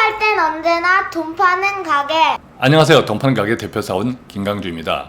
할 땐 언제나 돈 파는 가게. 안녕하세요. 돈 파는 가게 대표사원 김강주입니다.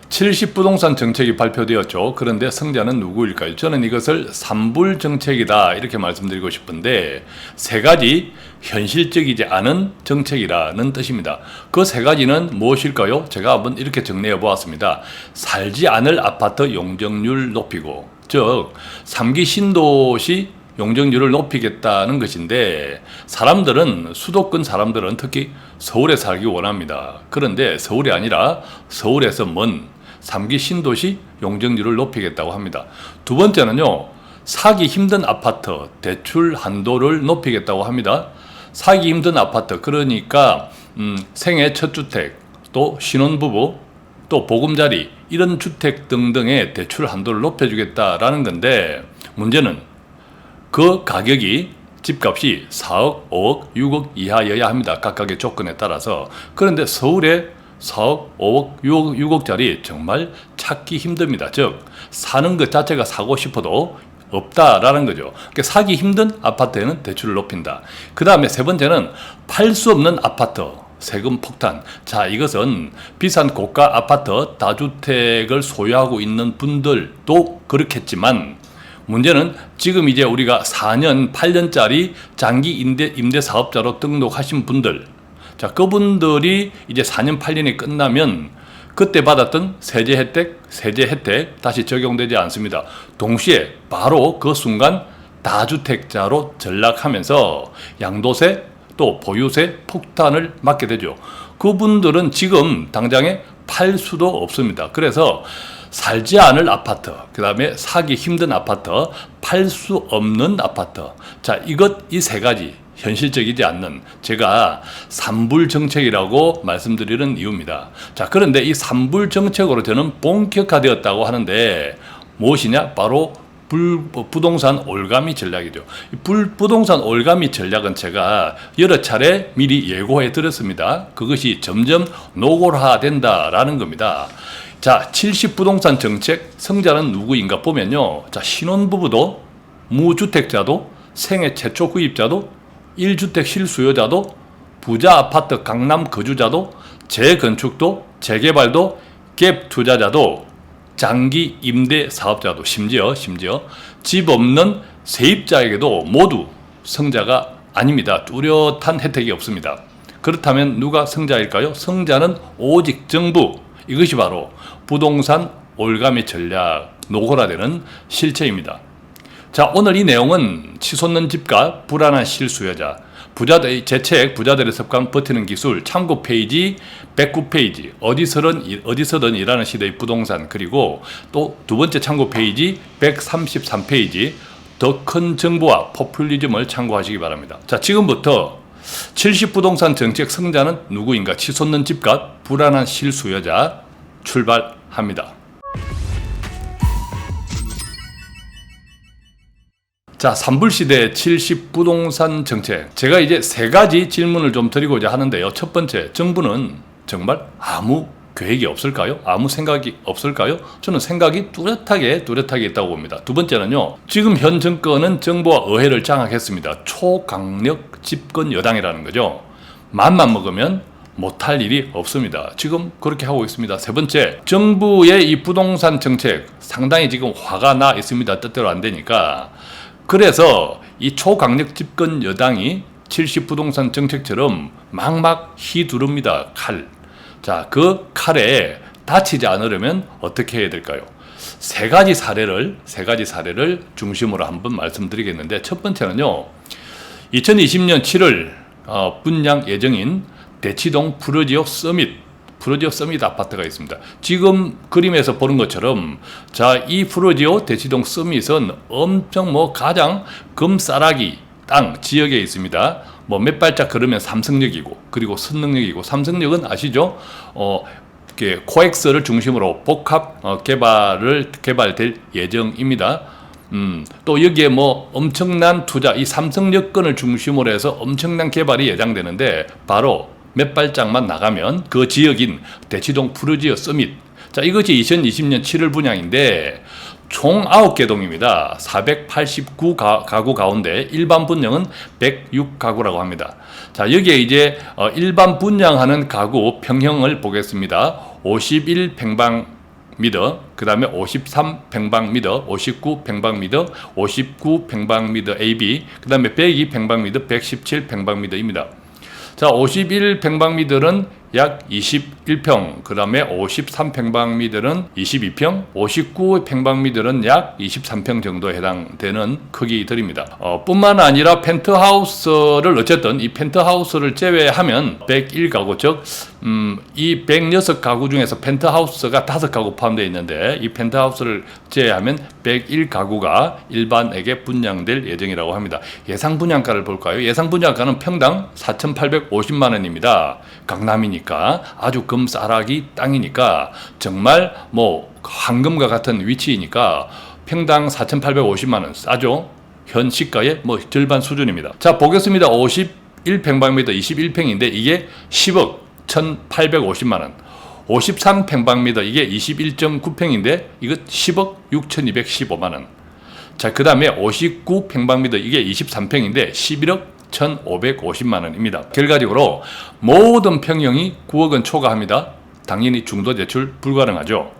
70부동산 정책이 발표되었죠. 그런데 승자는 누구일까요? 저는 이것을 삼불 정책이다 이렇게 말씀드리고 싶은데 세 가지 현실적이지 않은 정책이라는 뜻입니다. 그 세 가지는 무엇일까요? 제가 한번 이렇게 정리해 보았습니다. 살지 않을 아파트 용적률 높이고, 즉 3기 신도시 용적률을 높이겠다는 것인데, 사람들은, 수도권 사람들은 특히 서울에 살기 원합니다. 그런데 서울이 아니라 서울에서 먼 3기 신도시 용적률을 높이겠다고 합니다. 두 번째는요, 사기 힘든 아파트 대출 한도를 높이겠다고 합니다. 사기 힘든 아파트, 그러니까 생애 첫 주택, 또 신혼부부, 또 보금자리, 이런 주택 등등의 대출 한도를 높여주겠다라는 건데, 문제는 그 가격이, 집값이 4억, 5억, 6억 이하여야 합니다. 각각의 조건에 따라서. 그런데 서울에 4억, 5억, 6억, 6억짜리 정말 찾기 힘듭니다. 즉, 사는 것 자체가 사고 싶어도 없다라는 거죠. 그러니까 사기 힘든 아파트에는 대출을 높인다. 그 다음에 세 번째는 팔 수 없는 아파트, 세금 폭탄. 자, 이것은 비싼 고가 아파트 다주택을 소유하고 있는 분들도 그렇겠지만, 문제는 지금 이제 우리가 4년, 8년짜리 장기 임대 사업자로 등록하신 분들, 자, 그분들이 이제 4년, 8년이 끝나면 그때 받았던 세제 혜택 다시 적용되지 않습니다. 동시에 바로 그 순간 다주택자로 전락하면서 양도세 또 보유세 폭탄을 맞게 되죠. 그분들은 지금 당장에 팔 수도 없습니다. 그래서 살지 않을 아파트, 그 다음에 사기 힘든 아파트, 팔 수 없는 아파트. 자, 이 세 가지 현실적이지 않는, 제가 삼불 정책이라고 말씀드리는 이유입니다. 자, 그런데 이 삼불 정책으로 저는 본격화되었다고 하는데 무엇이냐? 바로 부동산 올가미 전략이죠. 부동산 올가미 전략은 제가 여러 차례 미리 예고해 드렸습니다. 그것이 점점 노골화된다라는 겁니다. 자, 70부동산 정책 승자는 누구인가 보면요. 자, 신혼부부도, 무주택자도, 생애 최초 구입자도, 1주택 실수요자도, 부자 아파트 강남 거주자도, 재건축도, 재개발도, 갭 투자자도, 장기 임대 사업자도, 심지어 집 없는 세입자에게도 모두 승자가 아닙니다. 뚜렷한 혜택이 없습니다. 그렇다면 누가 승자일까요? 승자는 오직 정부. 이것이 바로 부동산 올가미 전략 노골화되는 실체입니다. 자, 오늘 이 내용은 치솟는 집값, 불안한 실수요자, 제 책 부자들의 습관 버티는 기술 참고 페이지 109페이지, 어디서든 일하는 시대의 부동산, 그리고 또 두 번째 참고 페이지 133페이지 더 큰 정보와 포퓰리즘을 참고하시기 바랍니다. 자, 지금부터 70부동산 정책 승자는 누구인가? 치솟는 집값, 불안한 실수요자 출발합니다. 자, 삼불시대 70부동산 정책. 제가 이제 세 가지 질문을 좀 드리고자 하는데요. 첫 번째, 정부는 정말 아무 계획이 없을까요? 아무 생각이 없을까요? 저는 생각이 뚜렷하게 있다고 봅니다. 두 번째는요, 지금 현 정권은 정부와 의회를 장악했습니다. 초강력 집권 여당이라는 거죠. 맘만 먹으면 못할 일이 없습니다. 지금 그렇게 하고 있습니다. 세 번째, 정부의 이 부동산 정책 상당히 지금 화가 나 있습니다. 뜻대로 안 되니까. 그래서 이 초강력 집권 여당이 70부동산 정책처럼 막막 휘두릅니다. 칼. 자, 그 칼에 다치지 않으려면 어떻게 해야 될까요? 세 가지 사례를 중심으로 한번 말씀드리겠는데, 첫 번째는요, 2020년 7월 분양 예정인 대치동 프루지오 서밋 아파트가 있습니다. 지금 그림에서 보는 것처럼, 자, 이 프루지오 대치동 서밋은 엄청 가장 금싸라기 땅 지역에 있습니다. 몇 발짝 걸으면 삼성역이고, 그리고 선릉역이고, 삼성역은 아시죠? 코엑스를 중심으로 복합 개발될 예정입니다. 또 여기에 엄청난 투자, 이 삼성역권을 중심으로 해서 엄청난 개발이 예상되는데, 바로 몇 발짝만 나가면 그 지역인 대치동 프루지오 서밋. 자, 이것이 2020년 7월 분양인데, 총 9개 동입니다. 489 가구 가운데 일반 분양은 106 가구라고 합니다. 자, 여기에 이제 일반 분양하는 가구 평형을 보겠습니다. 51 평방미터, 그 다음에 53 평방미터, 59 평방미터, 59 평방미터 AB, 그 다음에 102 평방미터, 117 평방미터입니다. 자, 51 평방미터는 약 21평, 그 다음에 53 평방미터는 22평, 59 평방미터는 약 23평 정도에 해당되는 크기들입니다. 뿐만 아니라 펜트하우스를 어쨌든 이 펜트하우스를 제외하면 101가구, 즉 이 106가구 중에서 펜트하우스가 5가구 포함되어 있는데 이 펜트하우스를 제외하면 101가구가 일반에게 분양될 예정이라고 합니다. 예상 분양가를 볼까요? 예상 분양가는 평당 4,850만 원입니다. 강남이니까 아주 금싸라기 땅이니까 정말 뭐 황금과 같은 위치이니까 평당 4,850만 원 싸죠. 현 시가의 뭐 절반 수준입니다. 자, 보겠습니다. 51평방미터 21평인데 이게 10억 1,850만 원. 53평방미터 이게 21.9평인데 이거 10억 6,215만 원. 자, 그 다음에 59평방미터 이게 23평인데 11억 1,550만 원입니다. 결과적으로 모든 평형이 9억 원 초과합니다. 당연히 중도대출 불가능하죠.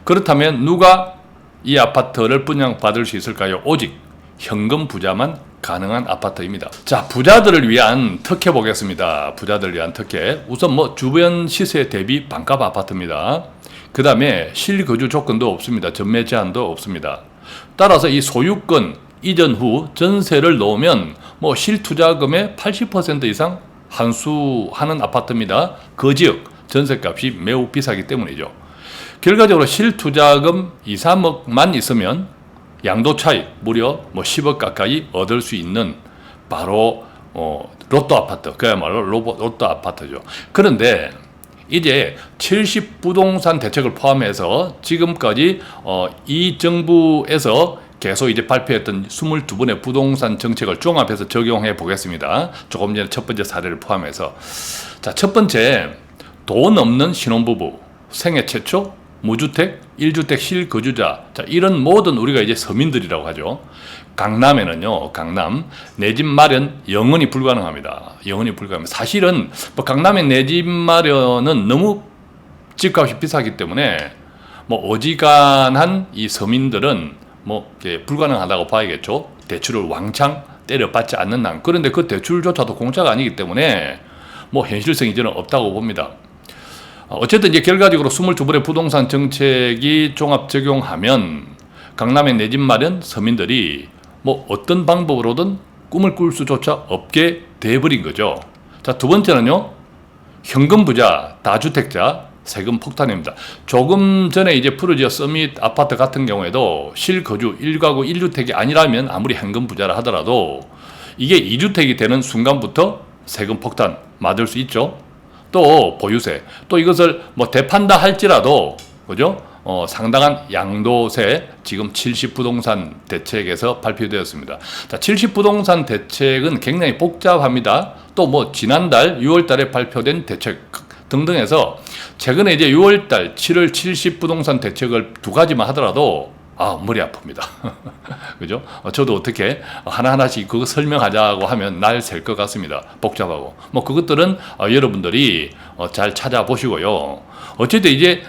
그렇다면 누가 이 아파트를 분양받을 수 있을까요? 오직 현금 부자만 가능한 아파트입니다. 자, 부자들을 위한 특혜 보겠습니다. 부자들을 위한 특혜. 우선 뭐 주변 시세 대비 반값 아파트입니다. 그 다음에 실거주 조건도 없습니다. 전매 제한도 없습니다. 따라서 이 소유권 이전 후 전세를 넣으면 뭐 실투자금의 80% 이상 환수하는 아파트입니다. 그 지역 전세값이 매우 비싸기 때문이죠. 결과적으로 실투자금 2, 3억만 있으면 양도 차익 무려 뭐 10억 가까이 얻을 수 있는 바로 로또 아파트, 그야말로 로또 아파트죠. 그런데 이제 70 부동산 대책을 포함해서 지금까지 이 정부에서 계속 이제 발표했던 22번의 부동산 정책을 종합해서 적용해 보겠습니다. 조금 전에 첫 번째 사례를 포함해서. 자, 첫 번째, 돈 없는 신혼부부, 생애 최초, 무주택, 1주택 실거주자. 자, 이런 모든 우리가 이제 서민들이라고 하죠. 강남에는요, 강남, 내 집 마련 영원히 불가능합니다. 영원히 불가능합니다. 사실은 뭐 강남의 내 집 마련은 너무 집값이 비싸기 때문에 뭐 어지간한 이 서민들은 뭐 불가능하다고 봐야겠죠. 대출을 왕창 때려받지 않는 한. 그런데 그 대출조차도 공짜가 아니기 때문에 뭐 현실성이 저는 없다고 봅니다. 어쨌든 이제 결과적으로 22번의 부동산 정책이 종합 적용하면 강남의 내 집 마련 서민들이 뭐 어떤 방법으로든 꿈을 꿀 수조차 없게 돼버린 거죠. 자, 두 번째는요, 현금 부자, 다주택자, 세금 폭탄입니다. 조금 전에 이제 푸르지오 서밋 아파트 같은 경우에도 실거주 1가구 1주택이 아니라면 아무리 현금 부자라 하더라도 이게 2주택이 되는 순간부터 세금 폭탄 맞을 수 있죠. 또 보유세, 또 이것을 뭐 되판다 할지라도 그죠? 상당한 양도세 지금 70 부동산 대책에서 발표되었습니다. 자, 70 부동산 대책은 굉장히 복잡합니다. 또 뭐 지난달 6월달에 발표된 대책 등등해서 최근에 이제 6월달 7월 70 부동산 대책을 두 가지만 하더라도 머리 아픕니다. 그죠? 저도 어떻게 하나하나씩 그거 설명하자고 하면 날 셀 것 같습니다. 복잡하고. 뭐 그것들은 여러분들이 잘 찾아보시고요. 어쨌든 이제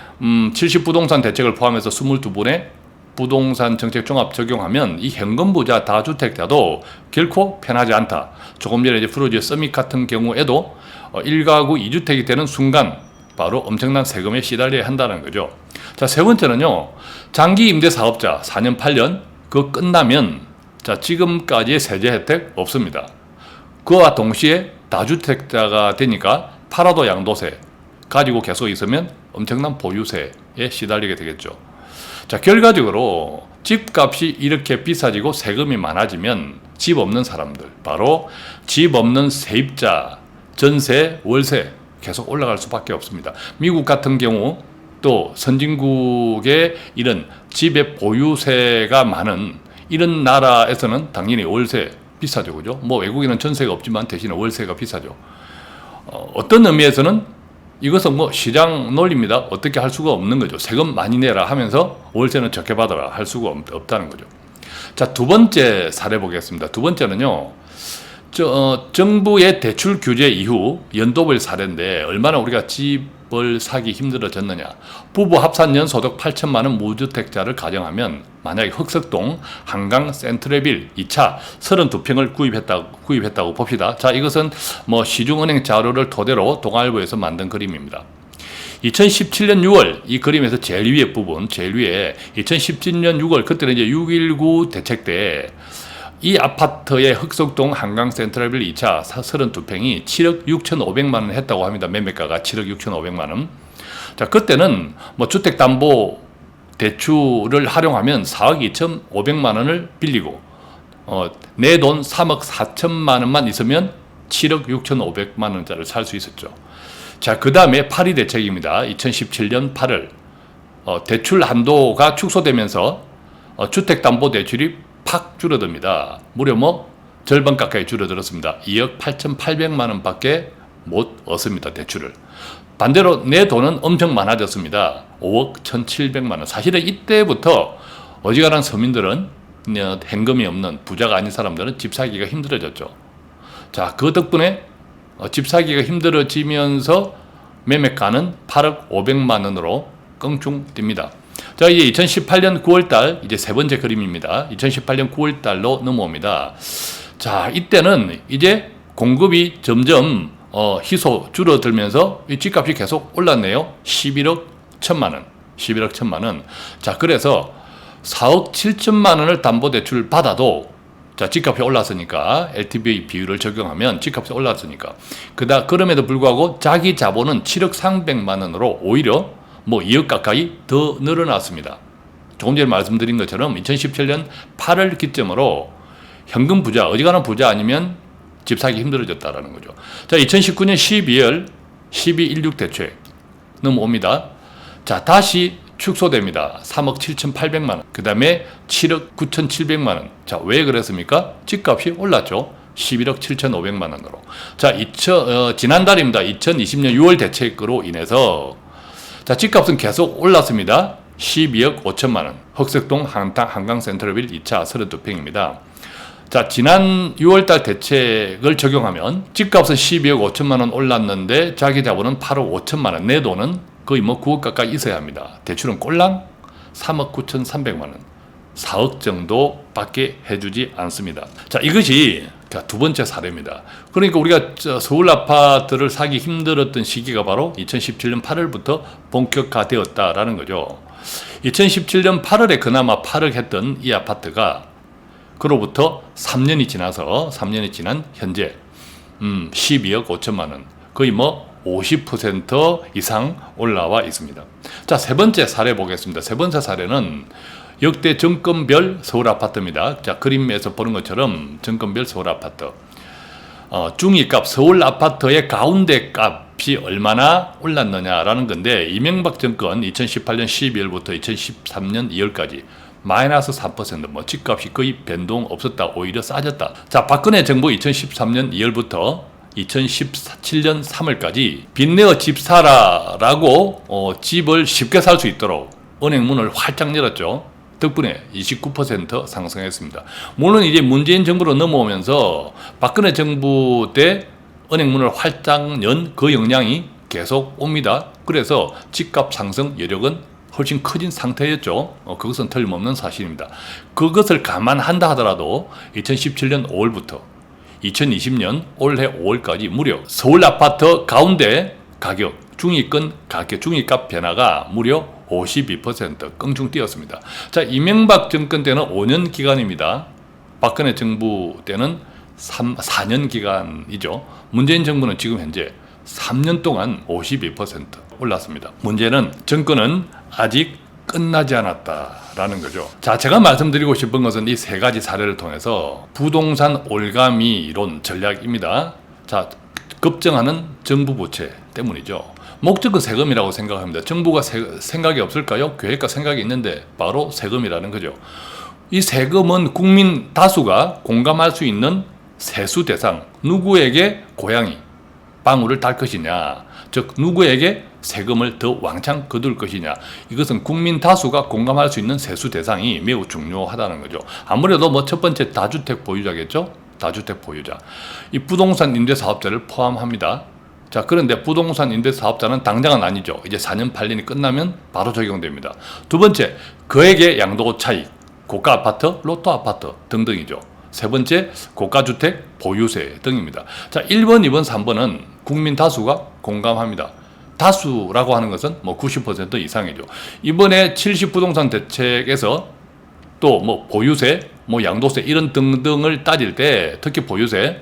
70 부동산 대책을 포함해서 22번의 부동산 정책 종합 적용하면 이 현금 부자 다주택자도 결코 편하지 않다. 조금 전에 이제 푸르지오 서밋 같은 경우에도 1가구 2주택이 되는 순간 바로 엄청난 세금에 시달려야 한다는 거죠. 자, 세 번째는요, 장기 임대 사업자 4년 8년 그거 끝나면 자, 지금까지의 세제 혜택 없습니다. 그와 동시에 다주택자가 되니까 팔아도 양도세, 가지고 계속 있으면 엄청난 보유세에 시달리게 되겠죠. 자, 결과적으로 집값이 이렇게 비싸지고 세금이 많아지면 집 없는 사람들, 바로 집 없는 세입자, 전세, 월세 계속 올라갈 수밖에 없습니다. 미국 같은 경우 또 선진국의 이런 집의 보유세가 많은 이런 나라에서는 당연히 월세 비싸죠. 그죠? 뭐 외국에는 전세가 없지만 대신에 월세가 비싸죠. 어떤 의미에서는 이것은 뭐 시장 논리입니다. 어떻게 할 수가 없는 거죠. 세금 많이 내라 하면서 월세는 적게 받아라 할 수가 없다는 거죠. 자, 두 번째 사례 보겠습니다. 두 번째는요. 정부의 대출 규제 이후 연도별 사례인데 얼마나 우리가 집을 사기 힘들어졌느냐. 부부 합산 연소득 8천만 원 무주택자를 가정하면 만약에 흑석동 한강 센트레빌 2차 32평을 구입했다고 봅시다. 자, 이것은 뭐 시중은행 자료를 토대로 동아일보에서 만든 그림입니다. 2017년 6월 이 그림에서 제일 위에 부분, 제일 위에 2017년 6월 그때는 이제 6.19 대책 때 이 아파트의 흑석동 한강 센트럴빌 2차 32평이 7억 6,500만 원 했다고 합니다. 매매가가 7억 6,500만 원. 자, 그때는 뭐 주택담보 대출을 활용하면 4억 2,500만 원을 빌리고 내 돈 3억 4천만 원만 있으면 7억 6,500만 원짜리를 살 수 있었죠. 자, 그 다음에 파리 대책입니다. 2017년 8월 대출 한도가 축소되면서 주택담보대출이 팍 줄어듭니다. 무려 뭐 절반 가까이 줄어들었습니다. 2억 8,800만 원밖에 못 얻습니다. 대출을. 반대로 내 돈은 엄청 많아졌습니다. 5억 1,700만 원. 사실은 이때부터 어지간한 서민들은 현금이 없는 부자가 아닌 사람들은 집 사기가 힘들어졌죠. 자, 그 덕분에 집 사기가 힘들어지면서 매매가는 8억 500만 원으로 껑충 뜁니다. 자, 이제 2018년 9월달 이제 세 번째 그림입니다. 2018년 9월달로 넘어옵니다. 자, 이때는 이제 공급이 점점 희소 줄어들면서 이 집값이 계속 올랐네요. 11억 1천만 원. 11억 1천만 원. 자, 그래서 4억 7천만 원을 담보대출 받아도 자, 집값이 올랐으니까 LTV 비율을 적용하면 집값이 올랐으니까 그럼에도 불구하고 자기 자본은 7억 300만 원으로 오히려 뭐 2억 가까이 더 늘어났습니다. 조금 전에 말씀드린 것처럼 2017년 8월 기점으로 현금 부자, 어지간한 부자 아니면 집 사기 힘들어졌다라는 거죠. 자, 2019년 12.16 대책 넘어옵니다. 자, 다시 축소됩니다. 3억 7,800만 원. 그 다음에 7억 9,700만 원. 자, 왜 그랬습니까? 집값이 올랐죠. 11억 7,500만 원으로. 자, 지난달입니다. 2020년 6월 대책으로 인해서 자, 집값은 계속 올랐습니다. 12억 5천만 원. 흑석동 한강 센트럴빌 2차 32평입니다. 자, 지난 6월달 대책을 적용하면 집값은 12억 5천만 원 올랐는데 자기 자본은 8억 5천만 원. 내 돈은 거의 뭐 9억 가까이 있어야 합니다. 대출은 꼴랑 3억 9,300만 원. 4억 정도밖에 해주지 않습니다. 자, 이것이 두 번째 사례입니다. 그러니까 우리가 서울 아파트를 사기 힘들었던 시기가 바로 2017년 8월부터 본격화되었다라는 거죠. 2017년 8월에 그나마 8억 했던 이 아파트가 그로부터 3년이 지난 현재 12억 5천만 원, 거의 뭐 50% 이상 올라와 있습니다. 자, 세 번째 사례 보겠습니다. 세 번째 사례는 역대 정권별 서울 아파트입니다. 자, 그림에서 보는 것처럼 정권별 서울 아파트. 중위값 서울 아파트의 가운데 값이 얼마나 올랐느냐라는 건데 이명박 정권 2018년 12월부터 2013년 2월까지 마이너스 3%, 뭐 집값이 거의 변동 없었다, 오히려 싸졌다. 자, 박근혜 정부 2013년 2월부터 2017년 3월까지 빚내어 집 사라라고 집을 쉽게 살 수 있도록 은행 문을 활짝 열었죠. 덕분에 29% 상승했습니다. 물론 이제 문재인 정부로 넘어오면서 박근혜 정부 때 은행 문을 활짝 연 그 영향이 계속 옵니다. 그래서 집값 상승 여력은 훨씬 커진 상태였죠. 그것은 틀림없는 사실입니다. 그것을 감안한다 하더라도 2017년 5월부터 2020년 올해 5월까지 무려 서울 아파트 가운데 가격, 중위값 변화가 무려 52% 껑충 뛰었습니다. 자, 이명박 정권 때는 5년 기간입니다. 박근혜 정부 때는 4년 기간이죠. 문재인 정부는 지금 현재 3년 동안 52% 올랐습니다. 문제는 정권은 아직 끝나지 않았다라는 거죠. 자, 제가 말씀드리고 싶은 것은 이 세 가지 사례를 통해서 부동산 올가미론 전략입니다. 자, 급증하는 정부 부채 때문이죠. 목적은 세금이라고 생각합니다. 정부가 생각이 없을까요? 계획과 생각이 있는데 바로 세금이라는 거죠. 이 세금은 국민 다수가 공감할 수 있는 세수 대상, 누구에게 고양이, 방울을 달 것이냐, 즉 누구에게 세금을 더 왕창 거둘 것이냐, 이것은 국민 다수가 공감할 수 있는 세수 대상이 매우 중요하다는 거죠. 아무래도 뭐 첫 번째 다주택 보유자겠죠. 다주택 보유자, 이 부동산 임대 사업자를 포함합니다. 자, 그런데 부동산 임대 사업자는 당장은 아니죠. 이제 4년 8년이 끝나면 바로 적용됩니다. 두 번째, 거액의 양도 차익, 고가 아파트, 로또 아파트 등등이죠. 세 번째, 고가주택 보유세 등입니다. 자, 1번, 2번, 3번은 국민 다수가 공감합니다. 다수라고 하는 것은 뭐 90% 이상이죠. 이번에 70 부동산 대책에서 또 뭐 보유세, 뭐 양도세 이런 등등을 따질 때 특히 보유세,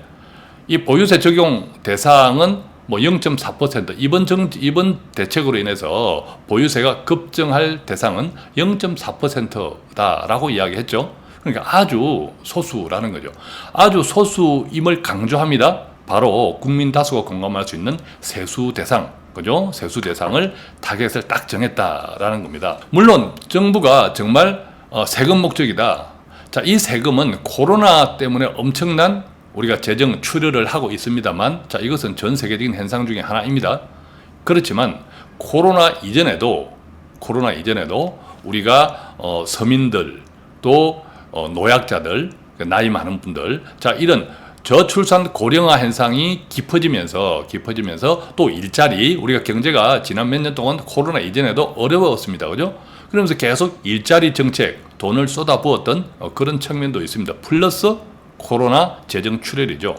이 보유세 적용 대상은 뭐 0.4%, 이번 대책으로 인해서 보유세가 급증할 대상은 0.4%다라고 이야기했죠. 그러니까 아주 소수라는 거죠. 아주 소수임을 강조합니다. 바로 국민 다수가 공감할 수 있는 세수 대상, 그죠? 세수 대상을 타겟을 딱 정했다라는 겁니다. 물론 정부가 정말 세금 목적이다. 자, 이 세금은 코로나 때문에 엄청난 우리가 재정 출혈을 하고 있습니다만, 자, 이것은 전 세계적인 현상 중에 하나입니다. 그렇지만 코로나 이전에도 우리가 서민들 또 노약자들, 나이 많은 분들, 자, 이런 저출산 고령화 현상이 깊어지면서 또 일자리, 우리가 경제가 지난 몇 년 동안 코로나 이전에도 어려웠습니다. 그죠? 그러면서 계속 일자리 정책, 돈을 쏟아부었던 그런 측면도 있습니다. 플러스 코로나 재정 출혈이죠.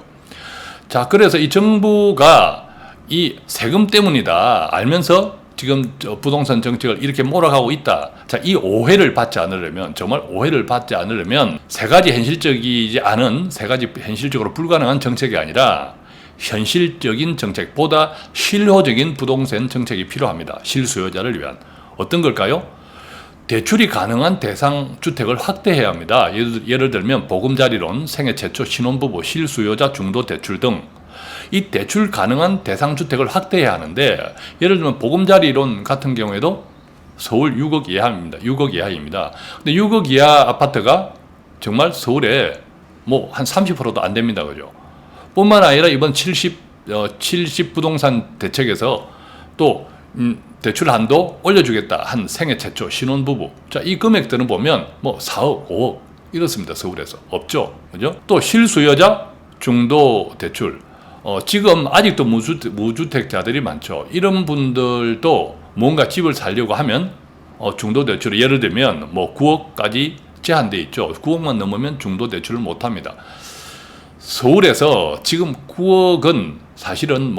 자, 그래서 이 정부가 이 세금 때문이다 알면서 지금 부동산 정책을 이렇게 몰아가고 있다. 자, 이 오해를 받지 않으려면, 정말 오해를 받지 않으려면 세 가지 현실적으로 불가능한 정책이 아니라 현실적인 정책보다 실효적인 부동산 정책이 필요합니다. 실수요자를 위한. 어떤 걸까요? 대출이 가능한 대상 주택을 확대해야 합니다. 예를 들면 보금자리론, 생애 최초 신혼부부, 실수요자 중도 대출 등 이 대출 가능한 대상 주택을 확대해야 하는데, 예를 들면 보금자리론 같은 경우에도 서울 6억 이하입니다. 6억 이하입니다. 근데 6억 이하 아파트가 정말 서울에 뭐 한 30%도 안 됩니다. 그죠? 뿐만 아니라 이번 70 부동산 대책에서 또 대출 한도 올려주겠다 한 생애 최초 신혼부부. 자, 이 금액들은 보면 뭐 4억, 5억 이렇습니다. 서울에서. 없죠. 그죠? 또 실수요자 중도 대출. 지금 아직도 무주택자들이 많죠. 이런 분들도 뭔가 집을 살려고 하면 중도 대출을 예를 들면 뭐 9억까지 제한돼 있죠. 9억만 넘으면 중도 대출을 못 합니다. 서울에서 지금 9억은 사실은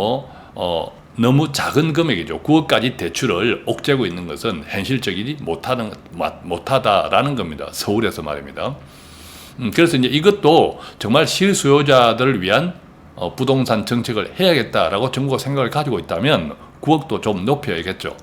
너무 작은 금액이죠. 9억까지 대출을 옥죄고 있는 것은 현실적이지 못하다라는 겁니다. 서울에서 말입니다. 그래서 이제 이것도 정말 실수요자들을 위한 부동산 정책을 해야겠다라고 정부가 생각을 가지고 있다면 9억도 좀 높여야겠죠.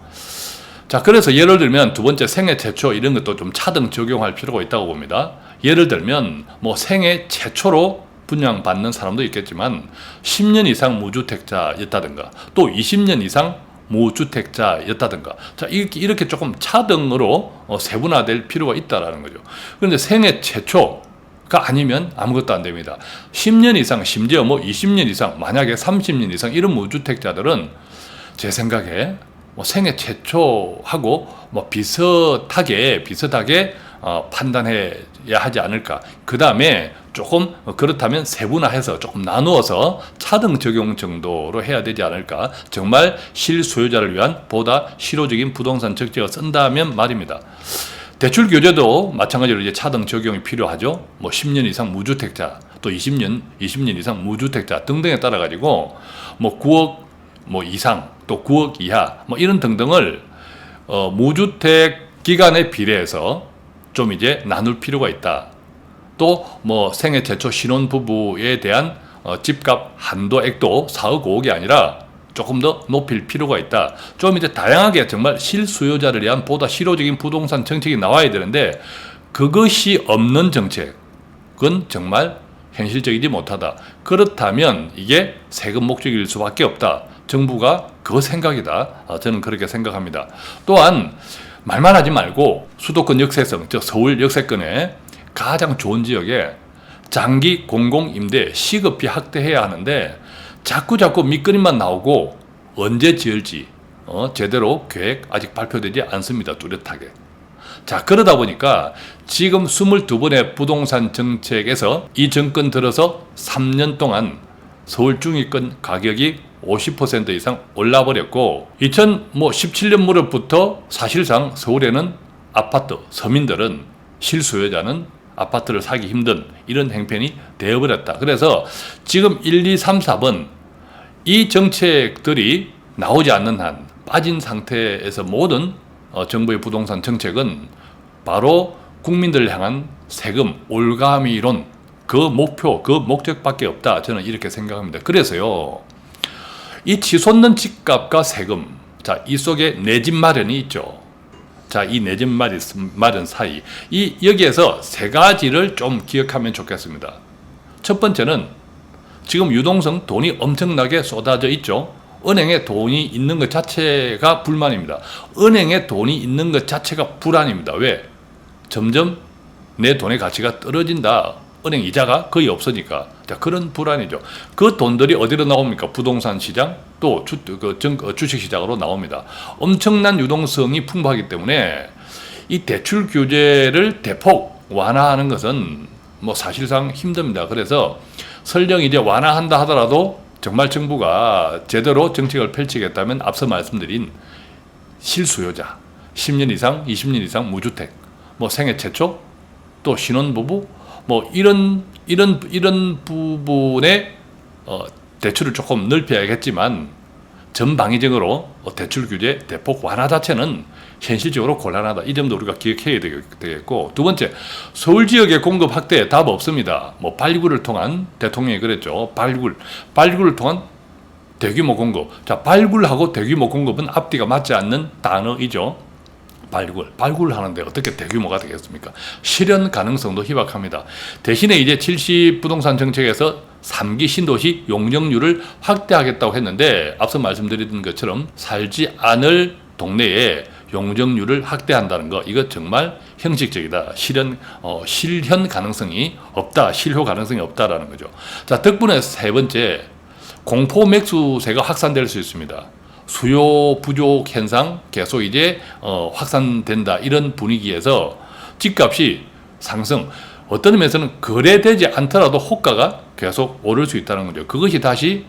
자, 그래서 예를 들면 두 번째 생애 최초 이런 것도 좀 차등 적용할 필요가 있다고 봅니다. 예를 들면 뭐 생애 최초로 분양받는 사람도 있겠지만 10년 이상 무주택자였다든가 또 20년 이상 무주택자였다든가, 자, 이렇게 조금 차등으로 세분화될 필요가 있다라는 거죠. 그런데 생애 최초가 아니면 아무것도 안 됩니다. 10년 이상, 심지어 뭐 20년 이상, 만약에 30년 이상 이런 무주택자들은 제 생각에 생애 최초하고 비슷하게 판단해야 하지 않을까. 그 다음에 조금 그렇다면 세분화해서 조금 나누어서 차등 적용 정도로 해야 되지 않을까. 정말 실수요자를 위한 보다 실효적인 부동산 정책을 쓴다면 말입니다. 대출 규제도 마찬가지로 이제 차등 적용이 필요하죠. 10년 이상 무주택자, 또 20년 이상 무주택자 등등에 따라 가지고 9억 이상, 또 9억 이하 이런 등등을 무주택 기간에 비례해서 좀 이제 나눌 필요가 있다. 또 생애 최초 신혼부부에 대한 집값 한도액도 4억 5억이 아니라 조금 더 높일 필요가 있다. 좀 이제 다양하게 정말 실수요자를 위한 보다 실효적인 부동산 정책이 나와야 되는데 그것이 없는 정책은 정말 현실적이지 못하다. 그렇다면 이게 세금 목적일 수밖에 없다. 정부가 그 생각이다. 저는 그렇게 생각합니다. 또한 말만 하지 말고 수도권 역세성, 즉 서울 역세권의 가장 좋은 지역에 장기 공공임대 시급히 확대해야 하는데, 자꾸 밑그림만 나오고 언제 지을지 제대로 계획 아직 발표되지 않습니다. 뚜렷하게. 자, 그러다 보니까 지금 22번의 부동산 정책에서 이 정권 들어서 3년 동안 서울 중위권 가격이 50% 이상 올라버렸고 2017년 무렵부터 사실상 서울에는 아파트, 서민들은 실수요자는 아파트를 사기 힘든 이런 행편이 되어버렸다. 그래서 지금 1, 2, 3, 4번 이 정책들이 나오지 않는 한 빠진 상태에서 모든 정부의 부동산 정책은 바로 국민들을 향한 세금 올가미론 그 목표, 그 목적밖에 없다. 저는 이렇게 생각합니다. 그래서요, 이 치솟는 집값과 세금, 자, 이 속에 내 집 마련이 있죠. 자, 이 내 집 마련 사이, 여기에서 세 가지를 좀 기억하면 좋겠습니다. 첫 번째는 지금 유동성 돈이 엄청나게 쏟아져 있죠. 은행에 돈이 있는 것 자체가 불만입니다. 은행에 돈이 있는 것 자체가 불안입니다. 왜? 점점 내 돈의 가치가 떨어진다. 은행 이자가 거의 없으니까. 자, 그런 불안이죠. 그 돈들이 어디로 나옵니까? 부동산 시장, 또 주식 시장으로 나옵니다. 엄청난 유동성이 풍부하기 때문에 이 대출 규제를 대폭 완화하는 것은 뭐 사실상 힘듭니다. 그래서 설령 이제 완화한다 하더라도 정말 정부가 제대로 정책을 펼치겠다면 앞서 말씀드린 실수요자, 10년 이상, 20년 이상 무주택, 뭐 생애 최초, 또 신혼부부, 뭐 이런 부분에 대출을 조금 넓혀야겠지만 전방위적으로 대출 규제 대폭 완화 자체는 현실적으로 곤란하다. 이 점도 우리가 기억해야 되겠고, 두 번째, 서울 지역의 공급 확대에 답 없습니다. 뭐 발굴을 통한, 대통령이 그랬죠. 발굴을 통한 대규모 공급. 자, 발굴하고 대규모 공급은 앞뒤가 맞지 않는 단어이죠. 발굴을 하는데 어떻게 대규모가 되겠습니까? 실현 가능성도 희박합니다. 대신에 이제 70 부동산 정책에서 3기 신도시 용적률을 확대하겠다고 했는데, 앞서 말씀드린 것처럼 살지 않을 동네에 용적률을 확대한다는 거, 이거 정말 형식적이다. 실현 가능성이 없다. 실효 가능성이 없다라는 거죠. 자, 덕분에 세 번째, 공포 매수세가 확산될 수 있습니다. 수요 부족 현상 계속 이제 확산된다. 이런 분위기에서 집값이 상승, 어떤 의미에서는 거래되지 않더라도 호가가 계속 오를 수 있다는 거죠. 그것이 다시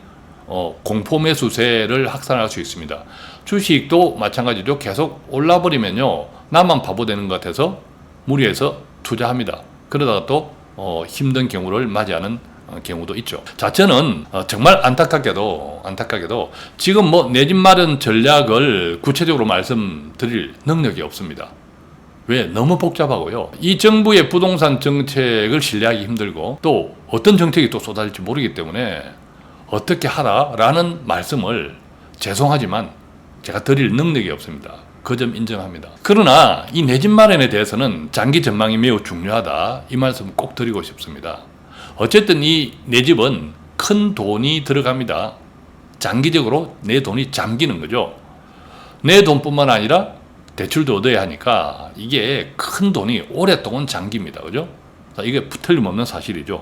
공포 매수세를 확산할 수 있습니다. 주식도 마찬가지로 계속 올라버리면요, 나만 바보 되는 것 같아서 무리해서 투자합니다. 그러다가 또 힘든 경우를 맞이하는 경우도 있죠. 자, 저는 정말 안타깝게도 지금 뭐 내 집 마련 전략을 구체적으로 말씀드릴 능력이 없습니다. 왜? 너무 복잡하고요. 이 정부의 부동산 정책을 신뢰하기 힘들고, 또 어떤 정책이 또 쏟아질지 모르기 때문에 어떻게 하라라는 말씀을 죄송하지만 제가 드릴 능력이 없습니다. 그 점 인정합니다. 그러나 이 내 집 마련에 대해서는 장기 전망이 매우 중요하다. 이 말씀 꼭 드리고 싶습니다. 어쨌든 이 내 집은 큰 돈이 들어갑니다. 장기적으로 내 돈이 잠기는 거죠. 내 돈뿐만 아니라 대출도 얻어야 하니까 이게 큰 돈이 오랫동안 잠깁니다. 그죠? 이게 틀림없는 사실이죠.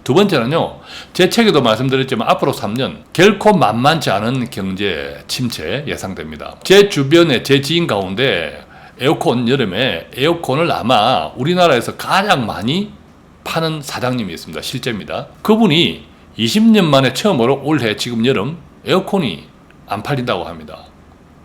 두 번째는요, 제 책에도 말씀드렸지만 앞으로 3년 결코 만만치 않은 경제 침체 예상됩니다. 제 주변에 제 지인 가운데 여름에 에어컨을 아마 우리나라에서 가장 많이 파는 사장님이 있습니다. 실제입니다. 그분이 20년 만에 처음으로 올해 지금 여름 에어컨이 안 팔린다고 합니다.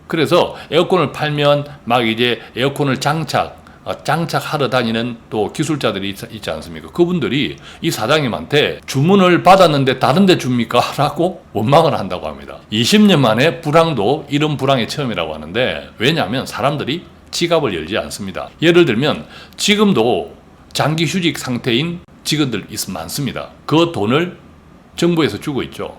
그래서 에어컨을 팔면 막 이제 에어컨을 장착하러 다니는 또 기술자들이 있지 않습니까? 그분들이 이 사장님한테 주문을 받았는데 다른 데 줍니까? 라고 원망을 한다고 합니다. 20년 만에 불황도 이런 불황이 처음이라고 하는데, 왜냐하면 사람들이 지갑을 열지 않습니다. 예를 들면 지금도 장기 휴직 상태인 직원들 많습니다. 그 돈을 정부에서 주고 있죠.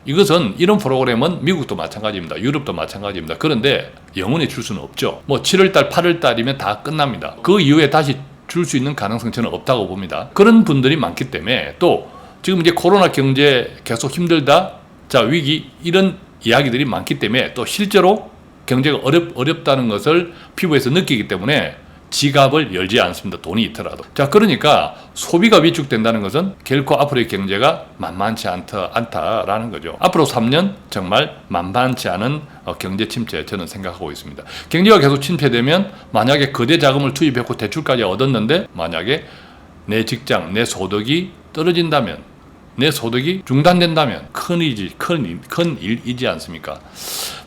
이것은 이런 프로그램은 미국도 마찬가지입니다. 유럽도 마찬가지입니다. 그런데 영원히 줄 수는 없죠. 뭐 7월달, 8월달이면 다 끝납니다. 그 이후에 다시 줄 수 있는 가능성 저는 없다고 봅니다. 그런 분들이 많기 때문에, 또 지금 이제 코로나 경제 계속 힘들다, 자, 위기, 이런 이야기들이 많기 때문에 또 실제로 경제가 어렵다는 것을 피부에서 느끼기 때문에 지갑을 열지 않습니다. 돈이 있더라도. 자, 그러니까 소비가 위축된다는 것은 결코 앞으로의 경제가 만만치 않다라는 거죠. 앞으로 3년 정말 만만치 않은 경제 침체 저는 생각하고 있습니다. 경제가 계속 침체되면 만약에 거대 자금을 투입했고 대출까지 얻었는데 만약에 내 직장, 내 소득이 떨어진다면, 내 소득이 중단된다면 큰 일이지 않습니까?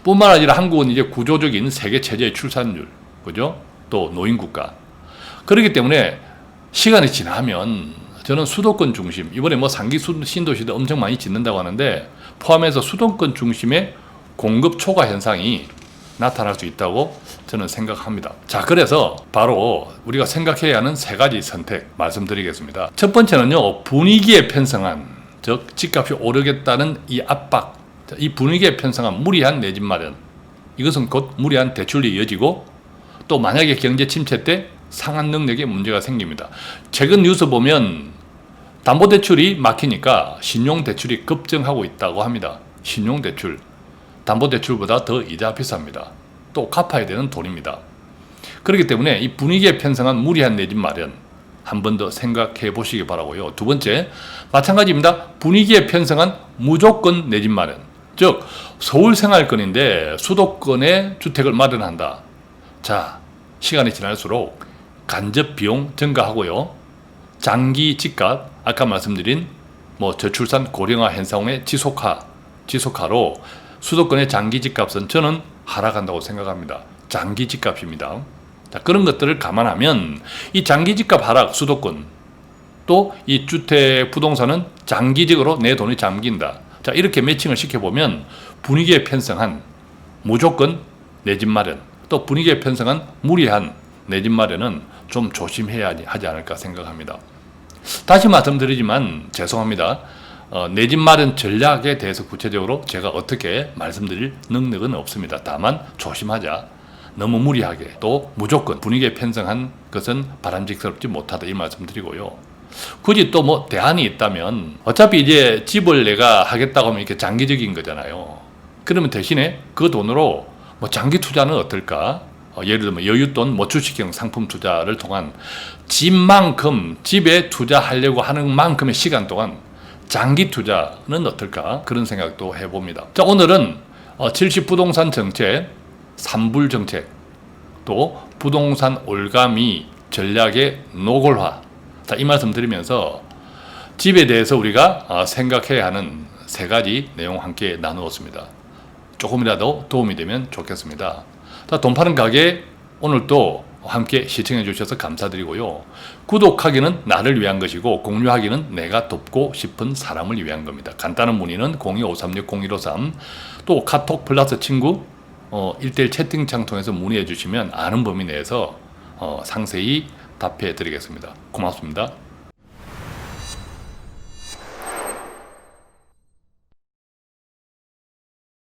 뿐만 아니라 한국은 이제 구조적인 세계 최저의 출산율, 그죠? 또 노인국가. 그렇기 때문에 시간이 지나면 저는 수도권 중심, 이번에 뭐 상기 신도시도 엄청 많이 짓는다고 하는데 포함해서 수도권 중심의 공급 초과 현상이 나타날 수 있다고 저는 생각합니다. 자, 그래서 바로 우리가 생각해야 하는 세 가지 선택 말씀드리겠습니다. 첫 번째는요, 분위기에 편성한, 즉 집값이 오르겠다는 이 압박, 이 분위기에 편성한 무리한 내 집 마련, 이것은 곧 무리한 대출이 이어지고 또 만약에 경제 침체 때 상환 능력에 문제가 생깁니다. 최근 뉴스 보면 담보대출이 막히니까 신용대출이 급증하고 있다고 합니다. 신용대출, 담보대출보다 더 이자 비쌉니다. 또 갚아야 되는 돈입니다. 그렇기 때문에 이 분위기에 편성한 무리한 내 집 마련 한 번 더 생각해 보시기 바라고요. 두 번째, 마찬가지입니다. 분위기에 편성한 무조건 내 집 마련, 즉 서울 생활권인데 수도권에 주택을 마련한다. 자, 시간이 지날수록 간접 비용 증가하고요. 장기 집값, 아까 말씀드린 뭐 저출산 고령화 현상의 지속화로 수도권의 장기 집값은 저는 하락한다고 생각합니다. 장기 집값입니다. 자, 그런 것들을 감안하면 이 장기 집값 하락 수도권, 또 이 주택 부동산은 장기적으로 내 돈이 잠긴다. 자, 이렇게 매칭을 시켜보면 분위기에 편성한 무조건 내 집 마련, 또 분위기에 편성한 무리한 내 집 마련은 좀 조심해야 하지 않을까 생각합니다. 다시 말씀드리지만 죄송합니다. 내 집 마련 전략에 대해서 구체적으로 제가 어떻게 말씀드릴 능력은 없습니다. 다만 조심하자. 너무 무리하게 또 무조건 분위기에 편성한 것은 바람직스럽지 못하다 이 말씀드리고요. 굳이 또 뭐 대안이 있다면 어차피 이제 집을 내가 하겠다고 하면 이렇게 장기적인 거잖아요. 그러면 대신에 그 돈으로 뭐 장기 투자는 어떨까? 예를 들면 여윳돈, 뭐 주식형 상품 투자를 통한 집만큼 집에 투자하려고 하는 만큼의 시간 동안 장기 투자는 어떨까? 그런 생각도 해봅니다. 자, 오늘은 70 부동산 정책, 3불 정책, 또 부동산 올가미 전략의 노골화, 자, 이 말씀 드리면서 집에 대해서 우리가 생각해야 하는 세 가지 내용 함께 나누었습니다. 조금이라도 도움이 되면 좋겠습니다. 자, 돈 파는 가게 오늘도 함께 시청해 주셔서 감사드리고요. 구독하기는 나를 위한 것이고 공유하기는 내가 돕고 싶은 사람을 위한 겁니다. 간단한 문의는 02-536-0153, 또 카톡 플러스 친구 1대1 채팅창 통해서 문의해 주시면 아는 범위 내에서 상세히 답해 드리겠습니다. 고맙습니다.